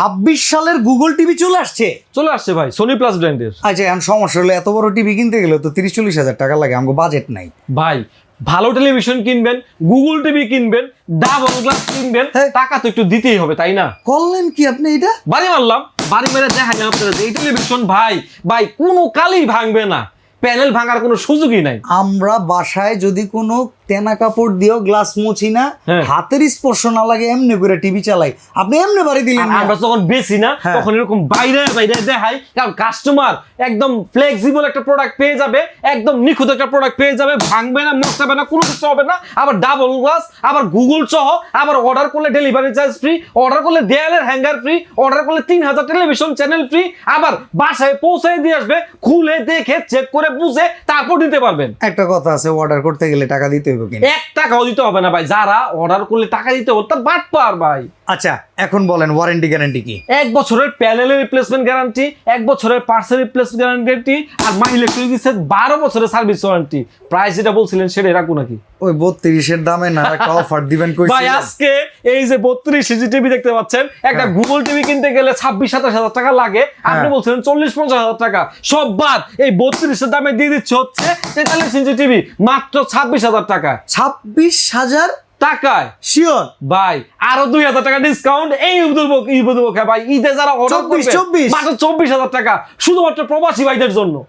26 সালের Google TV চলে আসছে ভাই সোনি প্লাস ব্র্যান্ডের। আচ্ছা এখন সমস্যা হলো এত বড় টিভি কিনতে গেলে তো 30-40 হাজার টাকা লাগে, আমাকে বাজেট নাই ভাই ভালো টেলিভিশন কিনবেন, গুগল টিভি কিনবেন, ডাবল গ্লাস কিনবেন, টাকা তো একটু দিতেই হবে তাই না? করলেন কি আপনি এটা? বাড়ি মারলাম, বাড়ি মেরে দেখাইলাম আপনারা যে এই টেলিভিশন ভাই ভাই কোনো কালই ভাঙবে না, প্যানেল ভাঙার কোনো সুযোগই নাই। আমরা বাসায় যদি কোনো তেনা কাপড় দিয়েও গ্লাস মুছি না, হাতের স্পর্শ না লাগে, এমনি করে টিভি চালাই, আপনি এমনি বাড়ি দিলেন। আমরা যখন বেশি না তখন এরকম বাইরে বাইরে দেখাই, কারণ কাস্টমার একদম ফ্লেক্সিবল একটা প্রোডাক্ট পেয়ে যাবে, একদম নিখুঁত একটা প্রোডাক্ট পেয়ে যাবে, ভাঙবে না, মশাবে না, কোনো কিছু হবে না, আবার ডাবল গ্লাস, আবার গুগল সহ, আবার অর্ডার করলে ডেলিভারি চার্জ ফ্রি, অর্ডার করলে দেয়ালের হ্যাঙ্গার ফ্রি, অর্ডার করলে 3000 টেলিভিশন চ্যানেল ফ্রি, আবার বাসায় পৌঁছে দিয়ে আসবে, খুলে দেখে চেক করে বুঝে তারপর দিতে পারবেন। একটা কথা আছে, অর্ডার করতে গেলে টাকা দিতে হবে কিনা? 1 টাকাও দিতে হবে না ভাই, যারা অর্ডার করলে টাকা দিতে হবে তার বাটপার ভাই। আচ্ছা এখন বলেন ওয়ারেন্টি গ্যারান্টি কি? 1 বছরের প্যানেলের রিপ্লেসমেন্ট গ্যারান্টি, 1 বছরের পার্সেল রিপ্লেসমেন্ট গ্যারান্টি, আর মাই ইলেকট্রিক্যাল 12 বছরের সার্ভিস ওয়ারেন্টি। প্রাইস যেটা বলছিলেন সেটা রাখবো নাকি? ওই 32 এর দামে না একটা অফার দিবেন কইছিলেন ভাই। আজকে এই যে 32 ইঞ্চি টিভি দেখতে পাচ্ছেন, একটা গুগল টিভি কিনতে গেলে 26-27 হাজার টাকা লাগে, আপনি বলছিলেন 40-50 হাজার টাকা, সব বাদ এই 32 এর দামে দিয়ে দিচ্ছে হচ্ছে 43 ইঞ্চি টিভি মাত্র 26 হাজার টাকা। 26,000 টাকায় শিওর ভাই, আরো 2000 টাকা ডিসকাউন্ট এই ঈদ উপলক্ষে ভাই, ঈদে যারা অর্ডার করবে মাত্র 24 হাজার টাকা, শুধুমাত্র প্রবাসী ভাইদের জন্য।